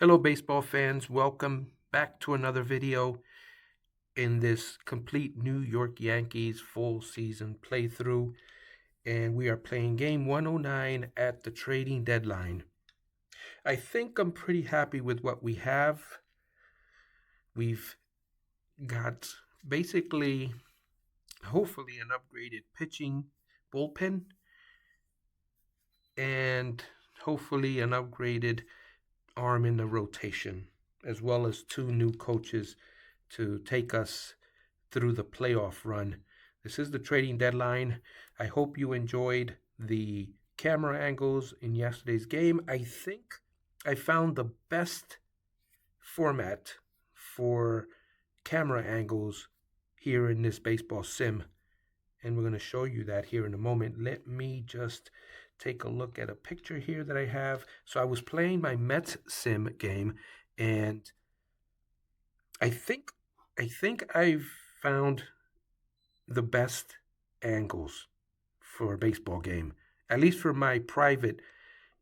Hello, baseball fans. Welcome back to another video in this complete New York Yankees full season playthrough. And we are playing game 109 at the trading deadline. I think I'm pretty happy with what we have. We've got basically, hopefully, an upgraded pitching bullpen and hopefully an upgraded arm in the rotation, as well as two new coaches to take us through the playoff run. This is the trading deadline. I hope you enjoyed the camera angles in yesterday's game. I think I found the best format for camera angles here in this baseball sim, and we're going to show you that here in a moment. Let me just take a look at a picture here that I have. So I was playing my Mets sim game, and I think I've found the best angles for a baseball game, at least for my private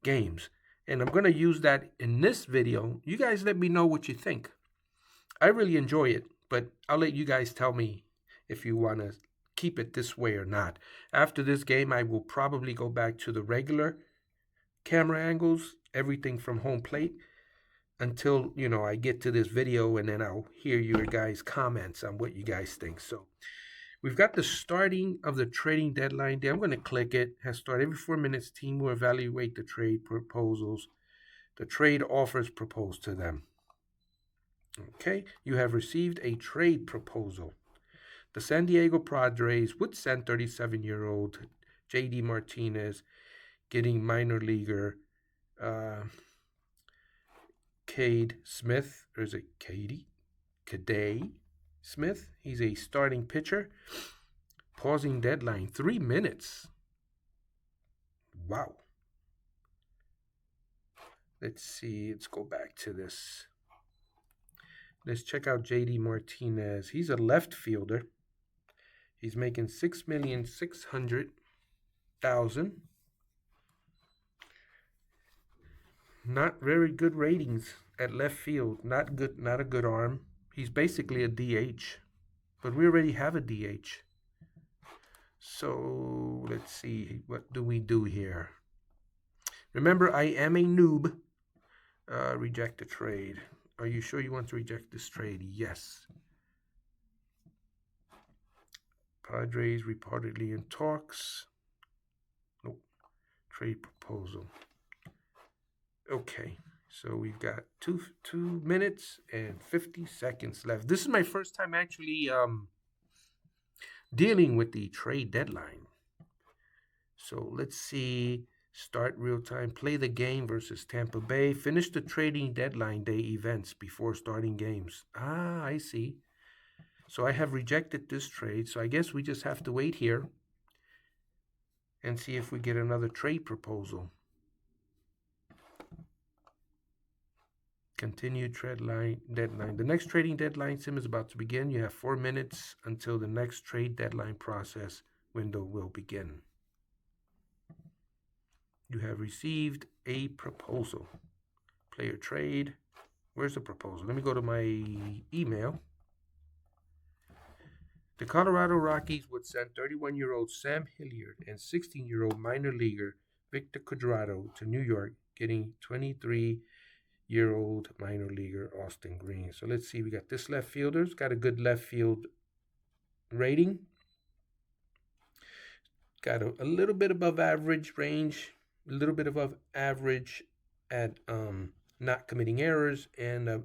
games. And I'm going to use that in this video. You guys let me know what you think. I really enjoy it, but I'll let you guys tell me if you want to keep it this way or not. After this game, I will probably go back to the regular camera angles, everything from home plate, until, I get to this video, and then I'll hear your guys' comments on what you guys think. So we've got the starting of the trading deadline there. I'm going to click it. Has started every 4 minutes. Team will evaluate the trade proposals. The trade offers proposed to them. Okay, you have received a trade proposal. The San Diego Padres would send 37-year-old J.D. Martinez, getting minor leaguer Cade Smith, or is it Cade Smith? He's a starting pitcher. Pausing deadline, 3 minutes. Wow. Let's see. Let's go back to this. Let's check out J.D. Martinez. He's a left fielder. He's making $6,600,000. Not very good ratings at left field. Not a good arm. He's basically a DH, but we already have a DH. So let's see, what do we do here? Remember, I am a noob. Reject the trade. Are you sure you want to reject this trade? Yes. Padres reportedly in talks. Nope. Trade proposal. Okay, so we've got 2 minutes and 50 seconds left. This is my first time actually dealing with the trade deadline. So let's see. Start real time. Play the game versus Tampa Bay. Finish the trading deadline day events before starting games. Ah, I see. So I have rejected this trade. So I guess we just have to wait here and see if we get another trade proposal. Continue deadline. The next trading deadline sim is about to begin. You have 4 minutes until the next trade deadline process window will begin. You have received a proposal. Player trade. Where's the proposal? Let me go to my email. The Colorado Rockies would send 31-year-old Sam Hilliard and 16-year-old minor leaguer Victor Cuadrado to New York, getting 23-year-old minor leaguer Austin Green. So let's see. We got this left fielder's got a good left field rating. Got a little bit above average range, a little bit above average at not committing errors, and a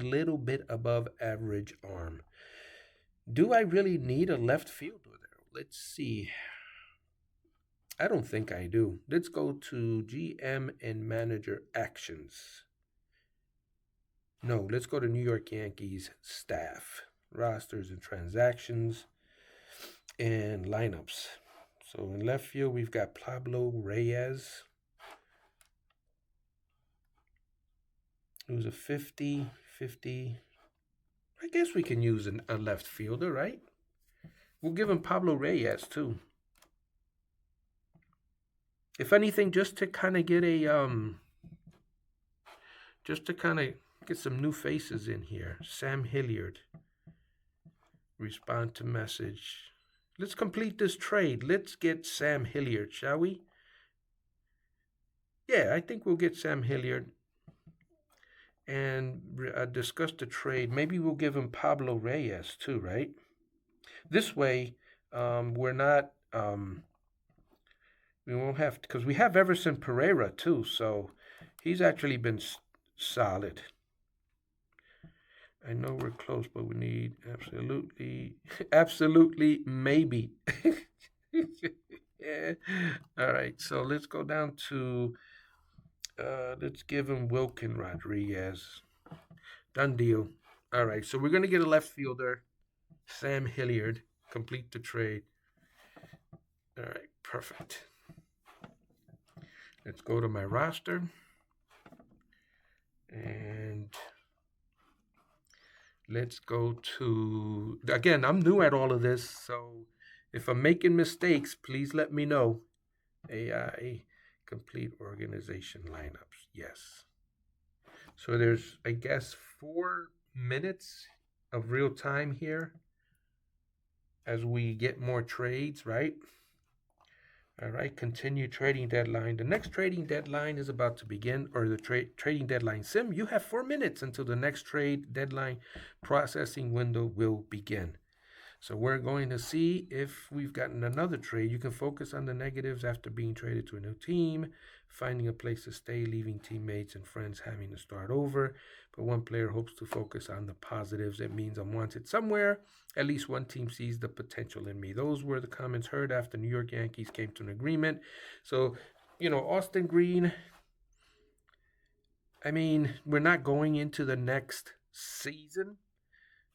little bit above average arm. Do I really need a left fielder there? Let's see. I don't think I do. Let's go to GM and manager actions. No, let's go to New York Yankees staff, rosters and transactions, and lineups. So in left field, we've got Pablo Reyes, who's a 50. I guess we can use a left fielder, right? We'll give him Pablo Reyes, too. If anything, just to kind of get a just to kind of get some new faces in here. Sam Hilliard. Respond to message. Let's complete this trade. Let's get Sam Hilliard, shall we? Yeah, I think we'll get Sam Hilliard and discuss the trade. Maybe we'll give him Pablo Reyes too, right? This way, we're not, we won't have, because we have Everson Pereira too, so he's actually been solid. I know we're close, but we need absolutely maybe. Yeah. All right, so let's go down to, let's give him Wilkin Rodriguez. Done deal. All right, so we're going to get a left fielder, Sam Hilliard, complete the trade. All right, perfect. Let's go to my roster. And let's go to, again, I'm new at all of this, so if I'm making mistakes, please let me know. AI, complete organization lineups, yes. So there's, I guess, 4 minutes of real time here as we get more trades, right? All right, continue trading deadline. The next trading deadline is about to begin, or the trading deadline sim. You have 4 minutes until the next trade deadline processing window will begin. So we're going to see if we've gotten another trade. You can focus on the negatives after being traded to a new team, finding a place to stay, leaving teammates and friends, having to start over. But one player hopes to focus on the positives. It means I'm wanted somewhere. At least one team sees the potential in me. Those were the comments heard after New York Yankees came to an agreement. So, you know, Austin Green, I mean, we're not going into the next season.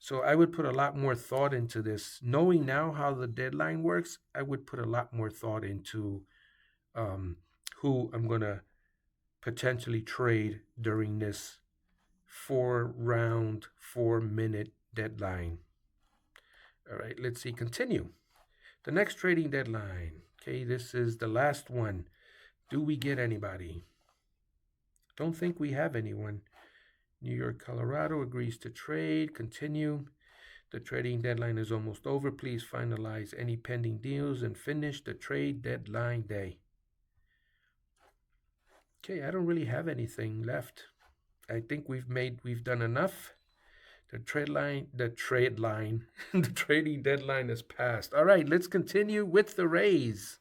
So I would put a lot more thought into this. Knowing now how the deadline works, I would put a lot more thought into who I'm going to potentially trade during this 4-round, 4-minute deadline. All right, let's see. Continue. The next trading deadline. Okay, this is the last one. Do we get anybody? Don't think we have anyone. New York, Colorado agrees to trade. Continue. The trading deadline is almost over. Please finalize any pending deals and finish the trade deadline day. Okay, I don't really have anything left. I think we've done enough. The trading deadline is passed. All right, let's continue with the Rays.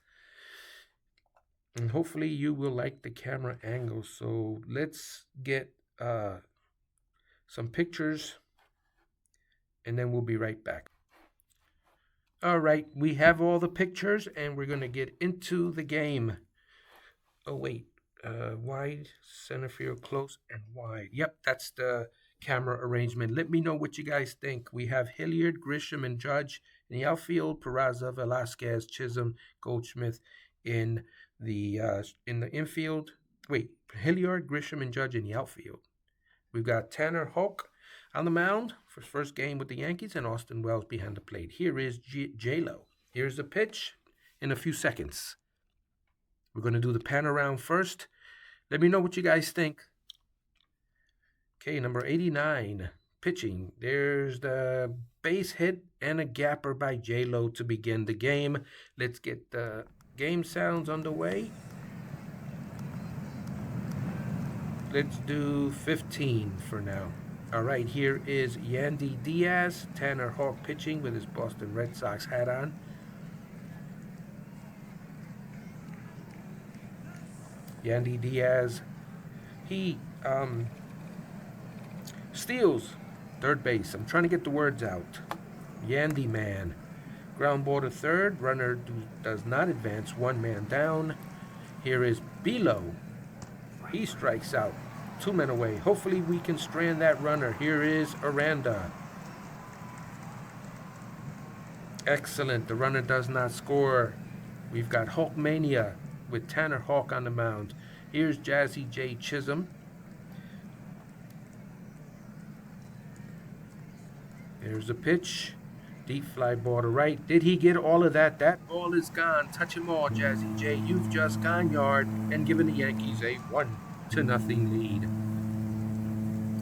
And hopefully you will like the camera angle. So let's get some pictures, and then we'll be right back. All right, we have all the pictures, and we're going to get into the game. Oh, wait. Wide, center field, close, and wide. Yep, that's the camera arrangement. Let me know what you guys think. We have Hilliard, Grisham, and Judge in the outfield. Peraza, Velasquez, Chisholm, Goldschmidt in the infield. Wait, Hilliard, Grisham, and Judge in the outfield. We've got Tanner Houck on the mound for his first game with the Yankees, and Austin Wells behind the plate. Here is J-Lo. Here's the pitch in a few seconds. We're going to do the pan around first. Let me know what you guys think. Okay, number 89, pitching. There's the base hit and a gapper by J-Lo to begin the game. Let's get the game sounds underway. Let's do 15 for now. All right, here is Yandy Diaz, Tanner Houck pitching with his Boston Red Sox hat on. Yandy Diaz, he steals third base. I'm trying to get the words out. Yandy man. Ground ball to third. Runner does not advance. One man down. Here is Bilo. He strikes out. 2 men away. Hopefully we can strand that runner. Here is Aranda. Excellent. The runner does not score. We've got Hulkmania with Tanner Houck on the mound. Here's Jazzy J. Chisholm. There's a pitch. Deep fly ball to right. Did he get all of that? That ball is gone. Touch him all, Jazzy J. You've just gone yard and given the Yankees a 1-0 lead.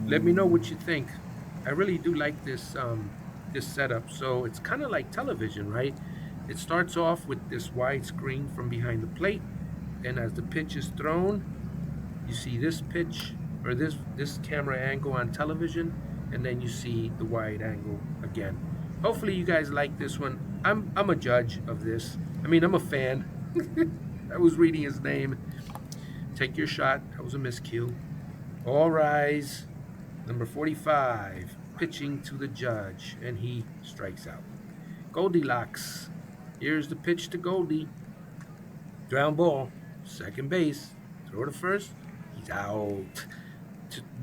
Let me know what you think. I really do like this setup. So it's kind of like television, right? It starts off with this wide screen from behind the plate, and as the pitch is thrown, you see this pitch or this camera angle on television, and then you see the wide angle again. Hopefully you guys like this one. I'm a judge of this. I mean, I'm a fan. I was reading his name. Take your shot. That was a miscue. All rise. Number 45, pitching to the judge, and he strikes out. Goldilocks. Here's the pitch to Goldie. Ground ball. Second base. Throw to first. He's out.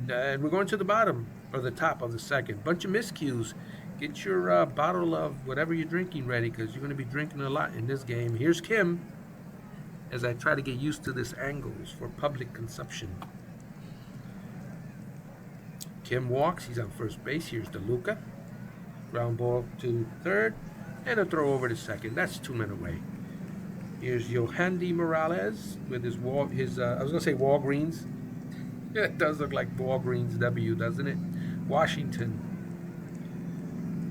And we're going to the bottom or the top of the second. Bunch of miscues. Get your bottle of whatever you're drinking ready, because you're going to be drinking a lot in this game. Here's Kim as I try to get used to this angles for public consumption. Kim walks. He's on first base. Here's DeLuca. Ground ball to third. And a throw over to second. That's 2 men away. Here's Yohandy Morales with his I was going to say Walgreens. It does look like Walgreens W, doesn't it? Washington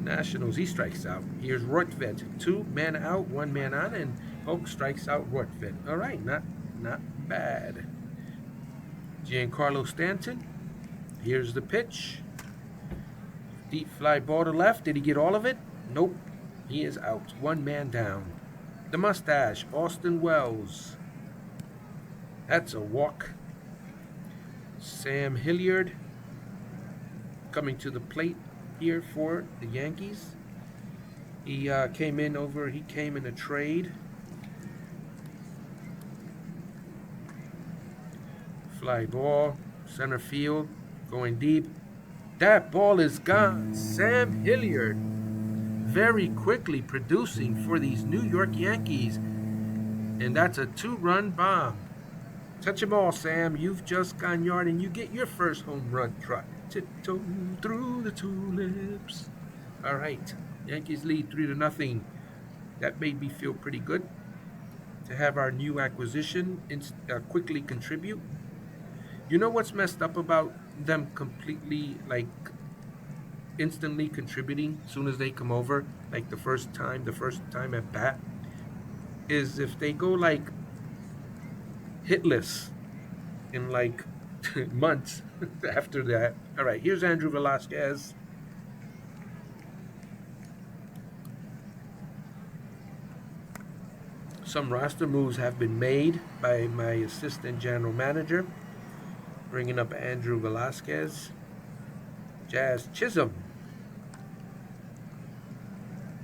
Nationals. He strikes out. Here's Rortvedt. 2 men out, 1 man on, and Oak strikes out Rortvedt. All right, not bad. Giancarlo Stanton. Here's the pitch. Deep fly ball to left. Did he get all of it? Nope. He is out. 1 man down. The mustache, Austin Wells. That's a walk. Sam Hilliard coming to the plate here for the Yankees. He came in a trade. Fly ball, center field. Going deep. That ball is gone. Sam Hilliard very quickly producing for these New York Yankees. And that's a 2-run bomb. Touch them all, Sam. You've just gone yard and you get your first home run trot. Tiptoe through the tulips. All right. Yankees lead 3-0. That made me feel pretty good to have our new acquisition quickly contribute. You know what's messed up about them completely, like, instantly contributing as soon as they come over, like the first time at bat, is if they go like hitless in like months after that. All right, here's Andrew Velasquez. Some roster moves have been made by my assistant general manager, bringing up Andrew Velasquez. Jazz Chisholm.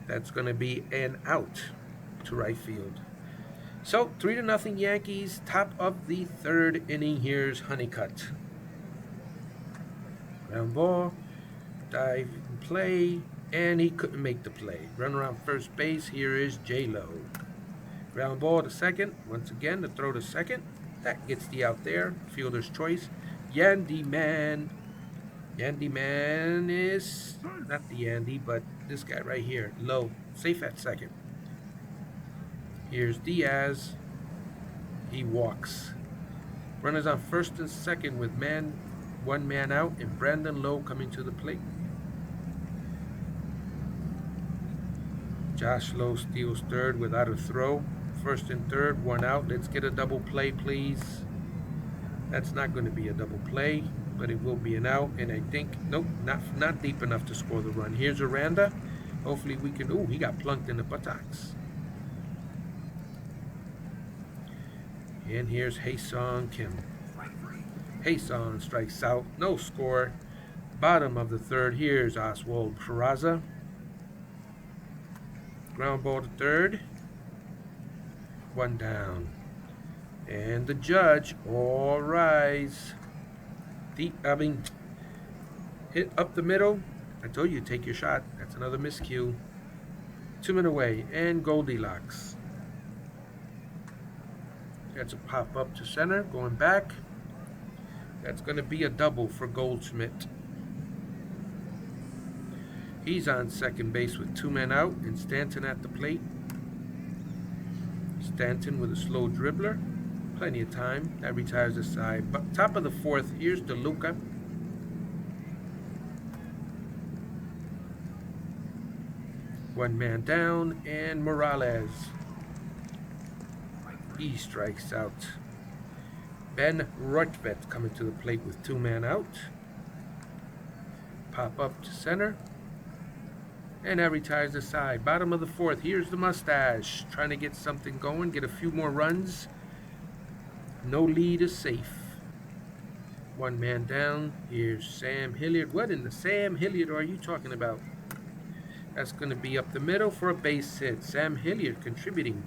That's going to be an out to right field. So 3-0 Yankees, top of the 3rd inning. Here's Honeycutt. Ground ball, dive and play, and he couldn't make the play. Run around first base. Here is J-Lo. Ground ball to second. Once again, the throw to second. That gets the out there. Fielder's choice. Yandy Man. Yandy Man is not the Yandy, but this guy right here. Low. Safe at second. Here's Diaz. He walks. Runners on first and second with 1 man out, and Brandon Lowe coming to the plate. Josh Lowe steals third without a throw. First and third, 1 out. Let's get a double play, please. That's not going to be a double play, but it will be an out. And I think, nope, not deep enough to score the run. Here's Aranda. Hopefully we can, he got plunked in the buttocks. And here's Ha-Seong Kim. Ha-Seong strikes out. No score. Bottom of the 3rd. Here's Oswald Peraza. Ground ball to 3rd. 1 down. And the judge, all rise. Hit up the middle. I told you, take your shot. That's another miscue. 2 men away. And Goldilocks. That's a pop up to center. Going back. That's going to be a double for Goldschmidt. He's on second base with 2 men out, and Stanton at the plate. Stanton with a slow dribbler. Plenty of time. That retires the side. But top of the 4th, here's DeLuca. One man down, and Morales. He strikes out. Ben Rutvet coming to the plate with 2 men out. Pop up to center. And that retires the side. Bottom of the 4th. Here's the mustache. Trying to get something going. Get a few more runs. No lead is safe. 1 man down. Here's Sam Hilliard. What in the Sam Hilliard are you talking about? That's going to be up the middle for a base hit. Sam Hilliard contributing.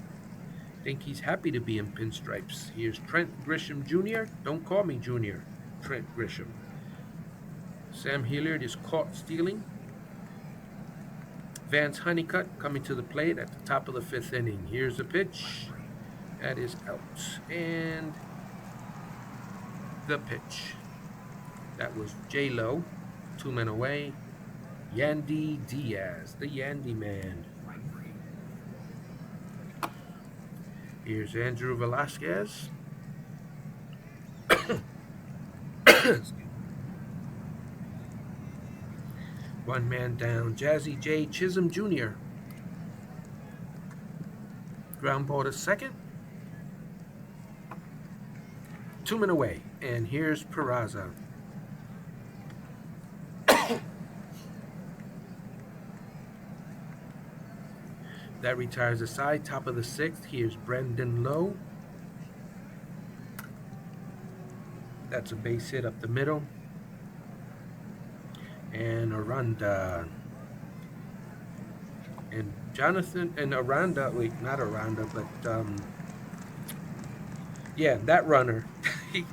Think he's happy to be in pinstripes. Here's Trent Grisham Jr. Don't call me Junior. Trent Grisham. Sam Hilliard is caught stealing. Vance Honeycutt coming to the plate at the top of the 5th inning. Here's the pitch. That is out. And the pitch. That was J-Lo. 2 men away. Yandy Diaz, the Yandy man. Here's Andrew Velasquez. 1 man down. Jazzy J. Chisholm Jr. Ground ball to second. 2 men away. And here's Peraza. That retires the side. Top of the 6th. Here's Brendan Lowe. That's a base hit up the middle. And Aranda. And Jonathan and Aranda. Wait, not Aranda, but yeah, that runner. he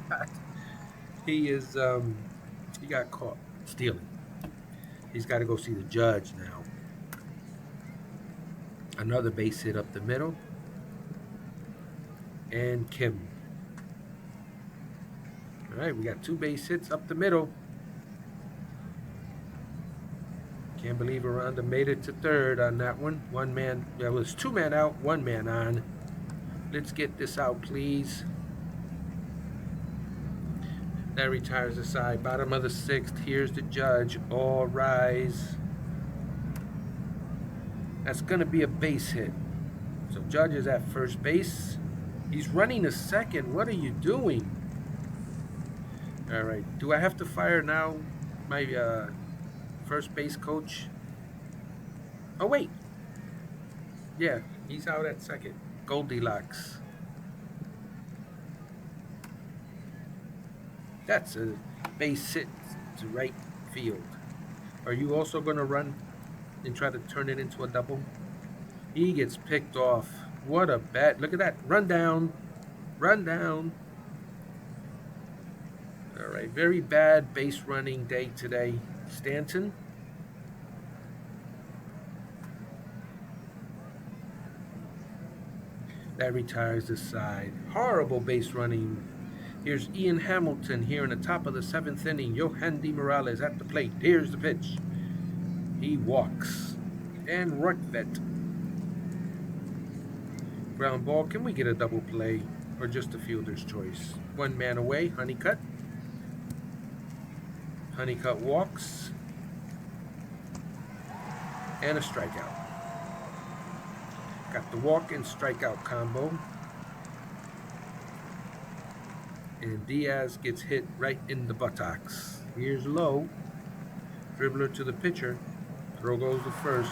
got caught stealing. He's got to go see the judge now. Another base hit up the middle. And Kim. All right, we got 2 base hits up the middle. Can't believe Aranda made it to 3rd on that one. 1 man, that was 2 men out, 1 man on. Let's get this out, please. That retires the side. Bottom of the 6th. Here's the judge. All rise. That's going to be a base hit. So Judge is at first base. He's running to second. What are you doing? All right. Do I have to fire now my first base coach? Oh, wait. Yeah, he's out at second. Goldilocks. That's a base hit to right field. Are you also going to run and try to turn it into a double? He gets picked off. What a bat. Look at that. Run down. Run down. All right. Very bad base running day today. Stanton. That retires the side. Horrible base running. Here's Ian Hamilton here in the top of the 7th inning. Yohandy Morales at the plate. Here's the pitch. He walks. And Rutvet. Ground ball. Can we get a double play or just a fielder's choice? 1 man away. Honeycutt. Honeycutt walks. And a strikeout. Got the walk and strikeout combo. And Diaz gets hit right in the buttocks. Here's Lowe. Dribbler to the pitcher. Throw goes to first.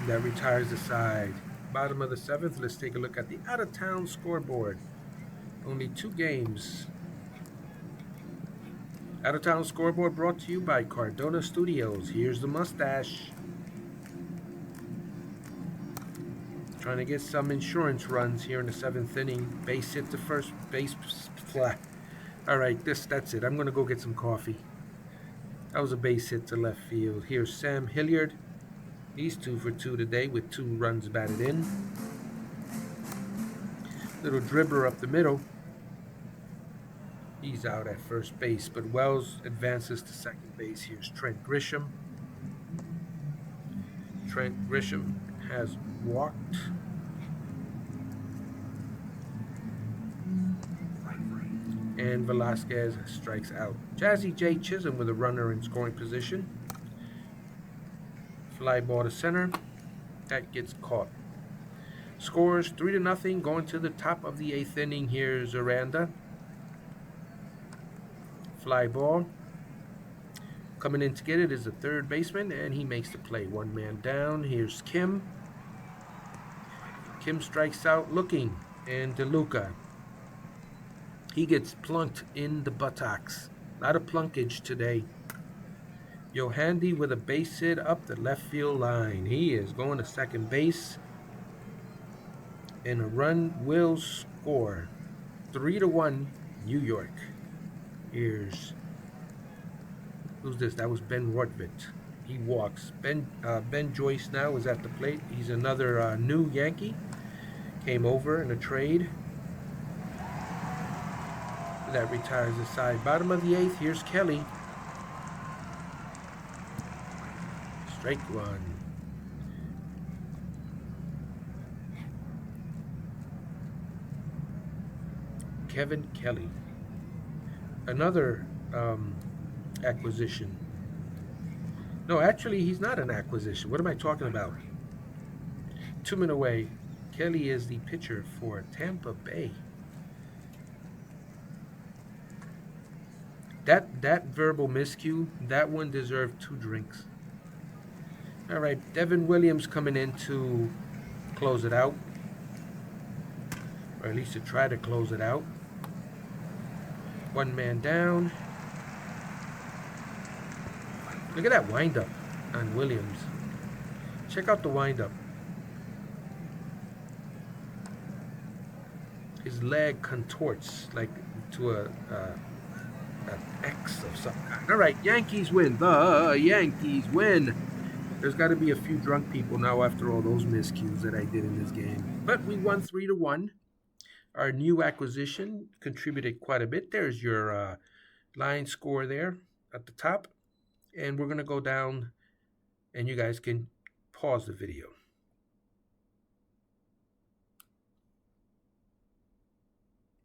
That retires the side. Bottom of the 7th. Let's take a look at the out-of-town scoreboard. Only 2 games. Out-of-town scoreboard brought to you by Cardona Studios. Here's the mustache. Trying to get some insurance runs here in the 7th inning. Base hit to first base. All right, that's it. I'm going to go get some coffee. That was a base hit to left field. Here's Sam Hilliard. He's 2 for 2 today with 2 runs batted in. Little dribbler up the middle. He's out at first base, but Wells advances to second base. Here's Trent Grisham. Trent Grisham has walked. And Velasquez strikes out. Jazzy J. Chisholm with a runner in scoring position Fly ball to center. That gets caught. Scores 3-0 going to the top of the 8th inning. Here's Aranda. Fly ball. Coming in to get it is the third baseman, and he makes the play. One man down. Here's Kim. Kim strikes out looking, and DeLuca. He gets plunked in the buttocks. A lot of plunkage today. Yohandy with a base hit up the left field line. He is going to second base, and a run will score. 3-1, New York. Here's, who's this? That was Ben Rortvit. He walks. Ben Joyce now is at the plate. He's another new Yankee. Came over in a trade. That retires the side. Bottom of the 8th, here's Kelly. Strike one. Kevin Kelly. Another acquisition. No, actually, he's not an acquisition. What am I talking about? 2 men away. Kelly is the pitcher for Tampa Bay. That verbal miscue, that one deserved 2 drinks. All right, Devin Williams coming in to close it out, or at least to try to close it out. One man down. Look at that windup on Williams. Check out the windup. His leg contorts like to an X of some kind. All right, Yankees win. The Yankees win. There's got to be a few drunk people now after all those miscues that I did in this game. But we won 3-1. Our new acquisition contributed quite a bit. There's your line score there at the top. And we're going to go down, and you guys can pause the video.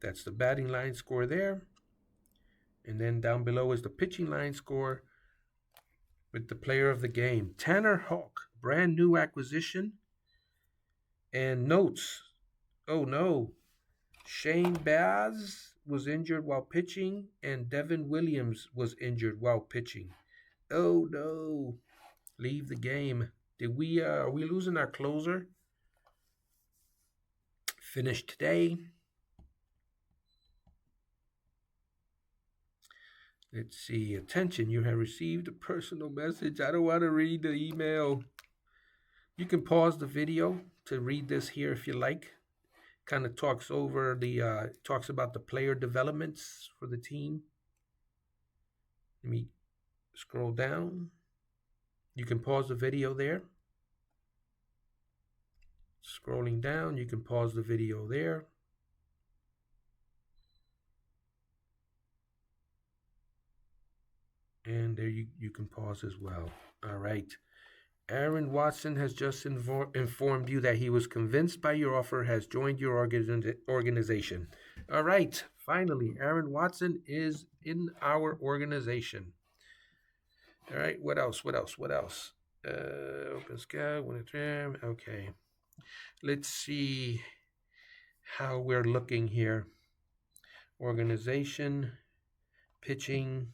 That's the batting line score there. And then down below is the pitching line score with the player of the game. Tanner Houck, brand new acquisition. And notes. Oh no. Shane Baz was injured while pitching, and Devin Williams was injured while pitching. Oh no. Leave the game. Are we losing our closer? Finished today. Let's see. Attention, you have received a personal message. I don't want to read the email. You can pause the video to read this here if you like. Kind of talks over talks about the player developments for the team. Let me scroll down. You can pause the video there. Scrolling down, you can pause the video there. And there you can pause as well. All right. Aaron Watson has just informed you that he was convinced by your offer, has joined your organization. All right. Finally, Aaron Watson is in our organization. All right. What else? Open scout. Okay. Let's see how we're looking here. Organization, pitching.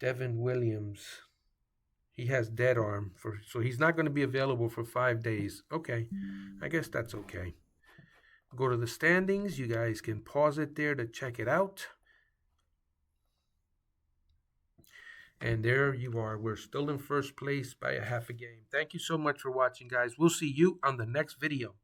Devin Williams, he has dead arm, so he's not going to be available for 5 days. Okay, I guess that's okay. Go to the standings. You guys can pause it there to check it out. And there you are. We're still in first place by a half a game. Thank you so much for watching, guys. We'll see you on the next video.